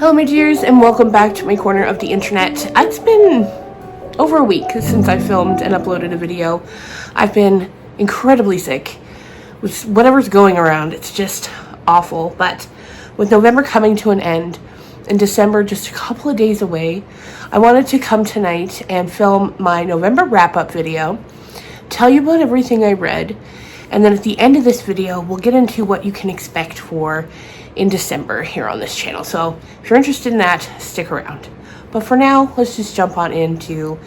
Hello my dears, and welcome back to my corner of the internet. It's been over a week since I filmed and uploaded a video. I've been incredibly sick with whatever's going around. It's just awful. But with November coming to an end and December just a couple of days away, I wanted to come tonight and film my November wrap-up video, tell you about everything I read, and then at the end of this video, we'll get into what you can expect for in December here on this channel. So if you're interested in that, stick around. But for now, let's just jump on into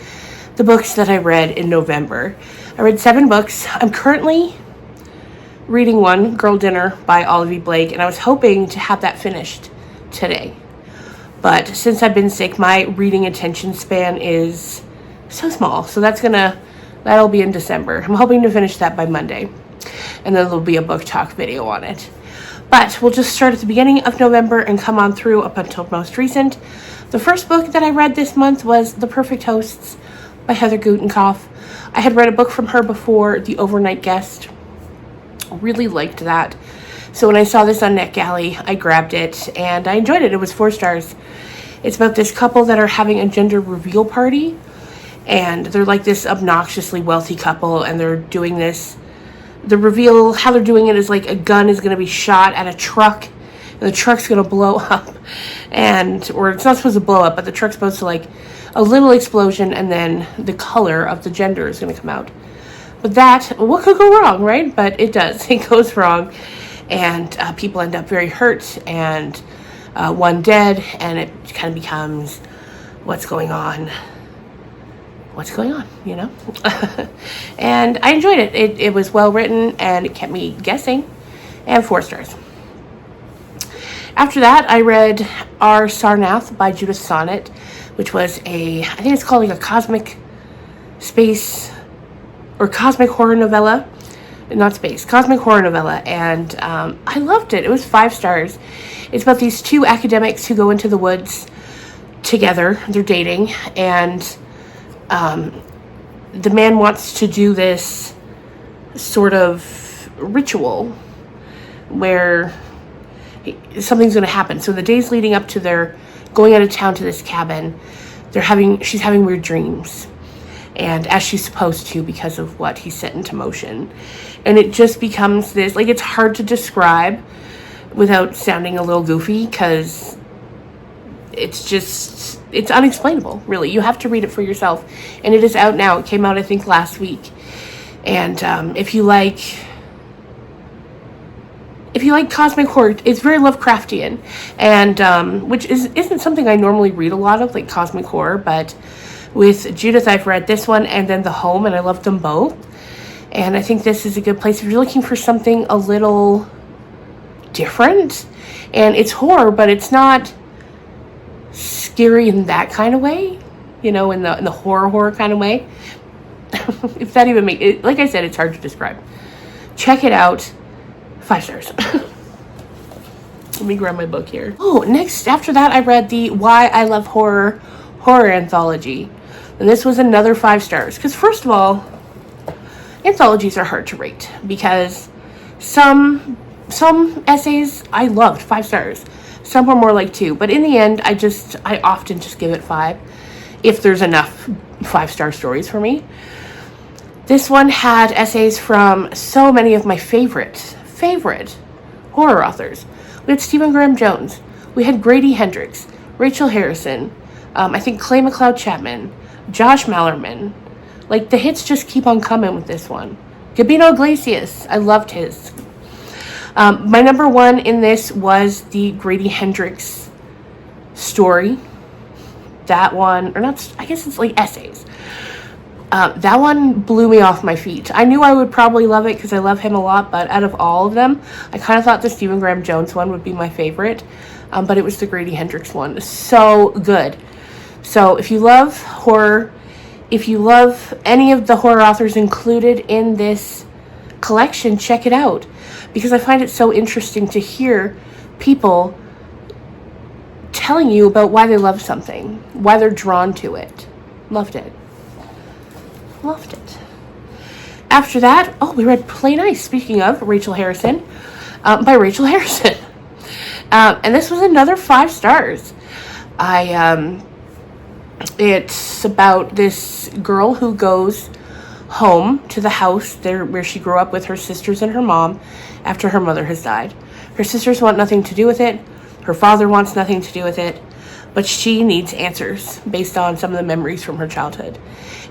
the books that I read in November. I read 7 books. I'm currently reading one, Girl Dinner by Olivia Blake, and I was hoping to have that finished today. But since I've been sick, my reading attention span is so small. So that'll be in December. I'm hoping to finish that by Monday. And then there'll be a book talk video on it. But we'll just start at the beginning of November and come on through up until most recent. The first book that I read this month was The Perfect Hosts by Heather Gutenkopf. I had read a book from her before, The Overnight Guest. Really liked that. So when I saw this on NetGalley, I grabbed it and I enjoyed it. It was 4 stars. It's about this couple that are having a gender reveal party. And they're like this obnoxiously wealthy couple, and they're doing this. The reveal, how they're doing it is like a gun is going to be shot at a truck, and the truck's going to blow up, or it's not supposed to blow up, but the truck's supposed to like a little explosion, and then the color of the gender is going to come out. But what could go wrong, right? But it does. It goes wrong, and people end up very hurt, and one dead, and it kind of becomes what's going on, you know? And I enjoyed it. It was well written, and it kept me guessing, and 4 stars. After that, I read R. Sarnath by Judith Sonnet, which was I think it's called like a cosmic space, or cosmic horror novella. Cosmic horror novella, and I loved it. It was 5 stars. It's about these 2 academics who go into the woods together. They're dating, and the man wants to do this sort of ritual where something's going to happen. So the days leading up to their going out of town to this cabin, she's having weird dreams, and as she's supposed to because of what he set into motion. And it just becomes this, like, it's hard to without sounding a little goofy, because it's unexplainable, really. You have to read it for yourself, and it is out now. It came out, I think, last week. And if you like cosmic horror, it's very Lovecraftian, and which isn't something I normally read a lot of, like cosmic horror. But with Judith, I've read this one and then The Home, and I loved them both. And I think this is a good place if you're looking for something a little different. And it's horror, but it's not scary in that kind of way, you know, in the horror kind of way. If that even makes it, like I said, it's hard to describe. Check it out. 5 stars. Let me grab my book here. After that, I read the Why I Love Horror anthology, and this was another 5 stars. Because first of all, anthologies are hard to rate, because some essays I loved, 5 stars. Some were more like 2, but in the end, I often just give it 5 if there's enough 5-star stories for me. This one had essays from so many of my favorite horror authors. We had Stephen Graham Jones, we had Grady Hendrix, Rachel Harrison, I think Clay McLeod Chapman, Josh Mallerman. Like, the hits just keep on coming with this one. Gabino Iglesias, I loved his. My number 1 in this was the Grady Hendrix story. That one, or not, I guess it's like essays. That one blew me off my feet. I knew I would probably love it because I love him a lot, but out of all of them, I kind of thought the Stephen Graham Jones one would be my favorite. But it was the Grady Hendrix one. So good. So if you love horror, if you love any of the horror authors included in this collection, check it out. Because I find it so interesting to hear people telling you about why they love something, why they're drawn to it. Loved it. After that, we read Plain Ice, speaking of Rachel Harrison, by Rachel Harrison. And this was another 5 stars. It's about this girl who goes home to the house there where she grew up with her sisters and her mom after her mother has died. Her sisters want nothing to do with it. Her father wants nothing to do with it. But she needs answers based on some of the memories from her childhood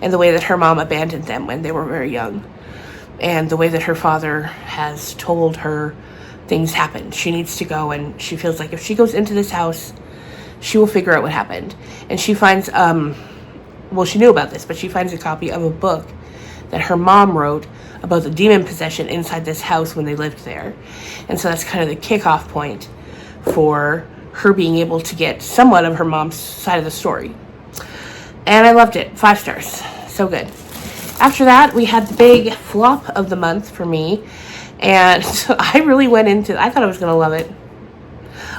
and the way that her mom abandoned them when they were very young and the way that her father has told her things happened. She needs to go, and she feels like if she goes into this house, she will figure out what happened. And she finds, she knew about this, but she finds a copy of a book that her mom wrote about the demon possession inside this house when they lived there. And so that's kind of the kickoff point for her being able to get somewhat of her mom's side of the story. And I loved it. 5 stars. So good. After that, we had the big flop of the month for me. And so I really went into, I thought I was going to love it.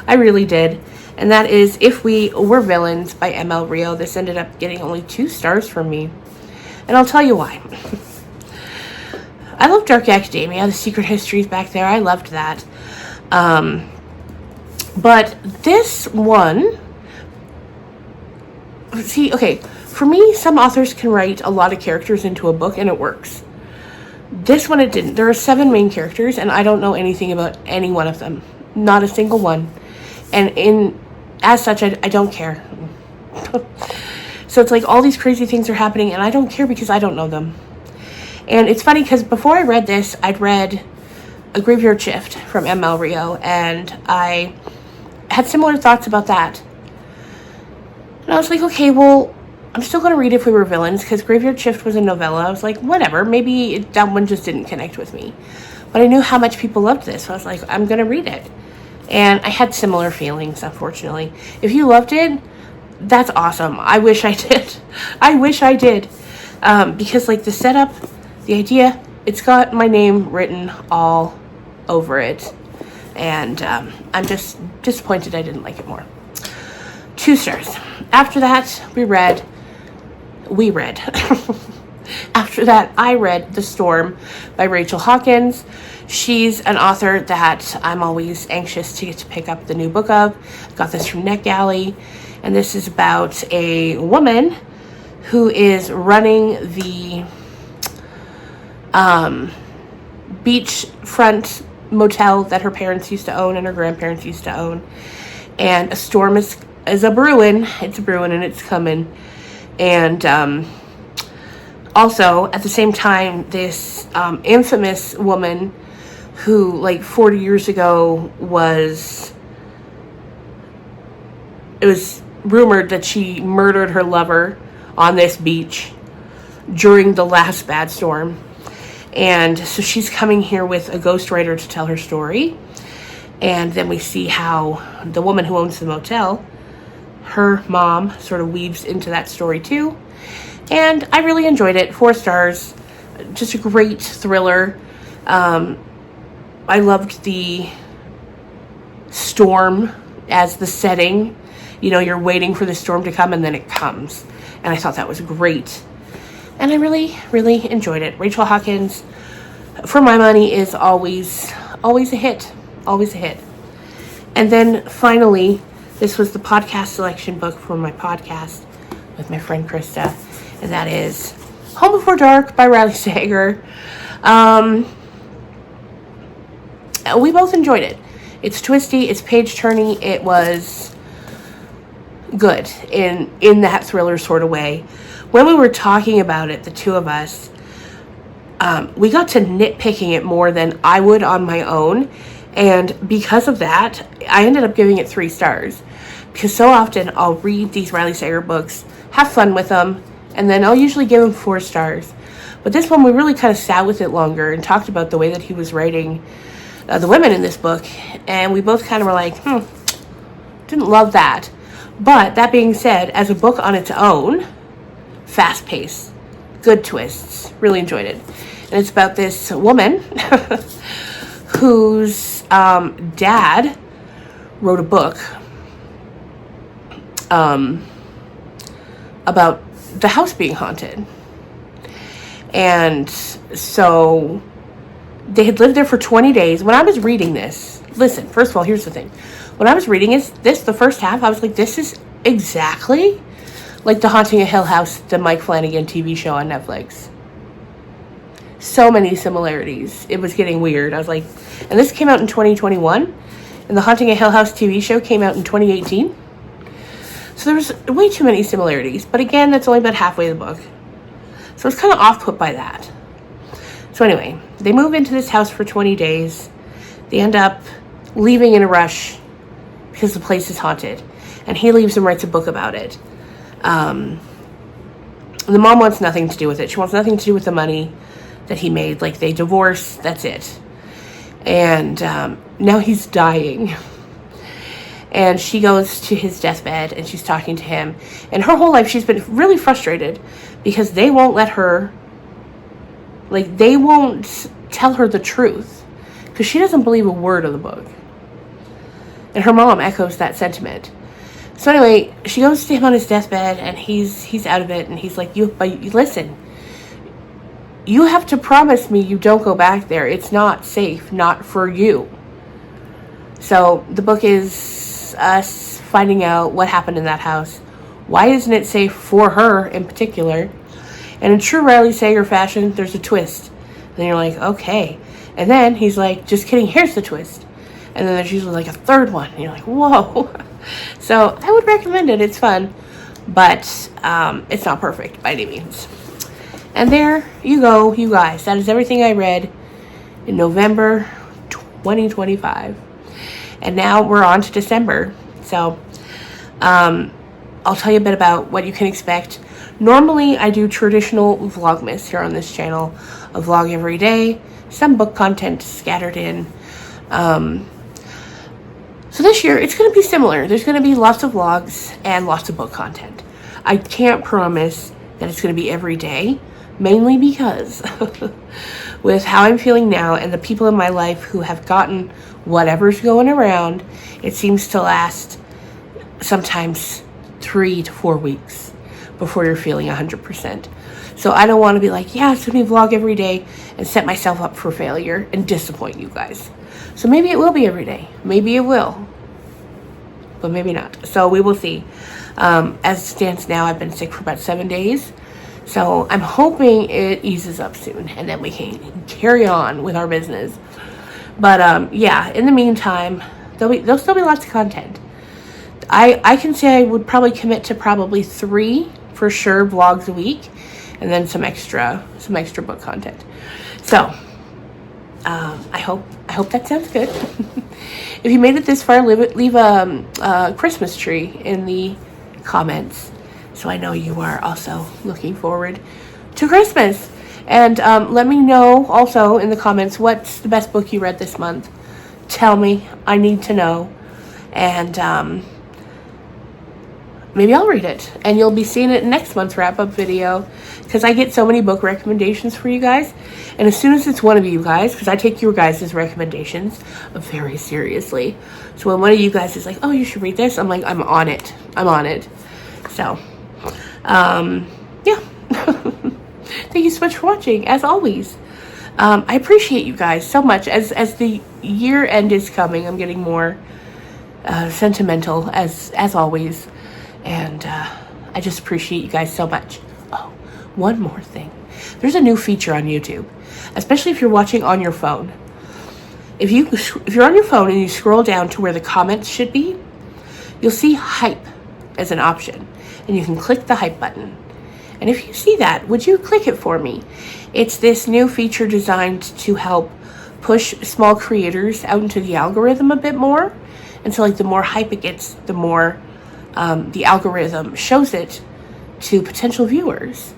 I really did. And that is If We Were Villains by M.L. Rio. This ended up getting only 2 stars from me. And I'll tell you why. I love Dark Academia, the secret histories back there. I loved that. But this one, for me, some authors can write a lot of characters into a book and it works. This one, it didn't. There are 7 main characters and I don't know anything about any one of them. Not a single one. And as such, I don't care. So it's like all these crazy things are happening and I don't care because I don't know them. And it's funny because before I read this, I'd read A Graveyard Shift from M.L. Rio, and I had similar thoughts about that. And I was like, okay, well, I'm still going to read If We Were Villains because Graveyard Shift was a novella. I was like, whatever, maybe that one just didn't connect with me. But I knew how much people loved this, so I was like, I'm going to read it. And I had similar feelings, unfortunately. If you loved it, that's awesome. I wish I did. Because like the setup, the idea, it's got my name written all over it. And I'm just disappointed I didn't like it more. 2 stars. After that, After that, I read The Storm by Rachel Hawkins. She's an author that I'm always anxious to get to pick up the new book of. Got this from NetGalley. And this is about a woman who is running the beachfront motel that her parents used to own and her grandparents used to own. And a storm is a brewing. It's brewing and it's coming. And also, at the same time, this infamous woman who, like, 40 years ago it was rumored that she murdered her lover on this beach during the last bad storm. And so she's coming here with a ghostwriter to tell her story. And then we see how the woman who owns the motel, her mom, sort of weaves into that story too. And I really enjoyed it. 4 stars. Just a great thriller. I loved the storm as the setting. You know, you're waiting for the storm to come and then it comes. And I thought that was great. And I really, really enjoyed it. Rachel Hawkins, for my money, is always a hit. Always a hit. And then finally, this was the podcast selection book for my podcast with my friend Krista. And that is Home Before Dark by Riley Sager. We both enjoyed it. It's twisty, it's page-turny, it was good in that thriller sort of way. When we were talking about it, the two of us, we got to nitpicking it more than I would on my own. And because of that, I ended up giving it 3 stars. Because so often I'll read these Riley Sager books, have fun with them, and then I'll usually give them 4 stars. But this one, we really kind of sat with it longer and talked about the way that he was writing the women in this book. And we both kind of were like, didn't love that. But that being said, as a book on its own, fast-paced, good twists, really enjoyed it. And it's about this woman whose dad wrote a book about the house being haunted. And so they had lived there for 20 days. When I was reading this, listen, first of all, here's the thing. when I was reading this, the first half, I was like, this is exactly like The Haunting of Hill House, the Mike Flanagan TV show on Netflix. So many similarities. It was getting weird. I was like, and this came out in 2021, and The Haunting of Hill House TV show came out in 2018. So there was way too many similarities. But again, that's only about halfway the book. So I was kind of off-put by that. So anyway, they move into this house for 20 days. They end up leaving in a rush because the place is haunted. And he leaves and writes a book about it. The mom wants nothing to do with it. She wants nothing to do with the money that he made. Like, they divorce, that's it. And now he's dying. And she goes to his deathbed and she's talking to him. And her whole life she's been really frustrated because they won't let her, like, they won't tell her the truth because she doesn't believe a word of the book. And her mom echoes that sentiment. So anyway, she goes to him on his deathbed and he's out of it, and he's like, listen, you have to promise me you don't go back there. It's not safe, not for you. So the book is us finding out what happened in that house. Why isn't it safe for her in particular? And in true Riley Sager fashion, there's a twist. And then you're like, okay. And then he's like, just kidding, here's the twist. And then there's usually like a third one. And you're like, whoa. So I would recommend it. It's fun. But it's not perfect by any means. And there you go, you guys. That is everything I read in November 2025. And now we're on to December. So I'll tell you a bit about what you can expect. Normally, I do traditional Vlogmas here on this channel. A vlog every day. Some book content scattered in. So this year, it's going to be similar. There's going to be lots of vlogs and lots of book content. I can't promise that it's going to be every day. Mainly because with how I'm feeling now and the people in my life who have gotten whatever's going around, it seems to last sometimes 3 to 4 weeks before you're feeling 100%. So I don't want to be like, yeah, it's going to be vlog every day and set myself up for failure and disappoint you guys. So maybe it will be every day. Maybe it will. But maybe not. So we will see. As it stands now, I've been sick for about 7 days. So I'm hoping it eases up soon and then we can carry on with our business. But yeah, in the meantime, there'll still be lots of content. I can say I would probably commit to probably 3 for sure vlogs a week, and then some extra book content. So I hope that sounds good. If you made it this far, leave a Christmas tree in the comments. So I know you are also looking forward to Christmas. And let me know also in the comments what's the best book you read this month. Tell me. I need to know. And maybe I'll read it. And you'll be seeing it in next month's wrap-up video. Because I get so many book recommendations for you guys. And as soon as it's one of you guys, because I take your guys' recommendations very seriously. So when one of you guys is like, oh, you should read this, I'm like, I'm on it. I'm on it. So... yeah. Thank you so much for watching, as always. I appreciate you guys so much. As the year end is coming, I'm getting more sentimental, as always. And I just appreciate you guys so much. Oh, one more thing. There's a new feature on YouTube, especially if you're watching on your phone. If you're on your phone and you scroll down to where the comments should be, you'll see hype as an option. And you can click the hype button. And if you see that, would you click it for me? It's this new feature designed to help push small creators out into the algorithm a bit more. And so like the more hype it gets, the more the algorithm shows it to potential viewers.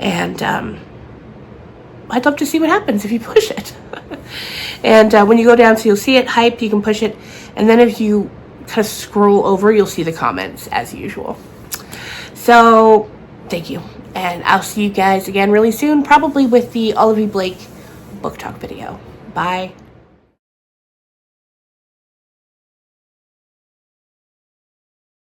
And I'd love to see what happens if you push it. And when you go down, so you'll see it, hype, you can push it. And then if you kind of scroll over, you'll see the comments as usual. So, thank you. And I'll see you guys again really soon, probably with the Olivia Blake book talk video. Bye.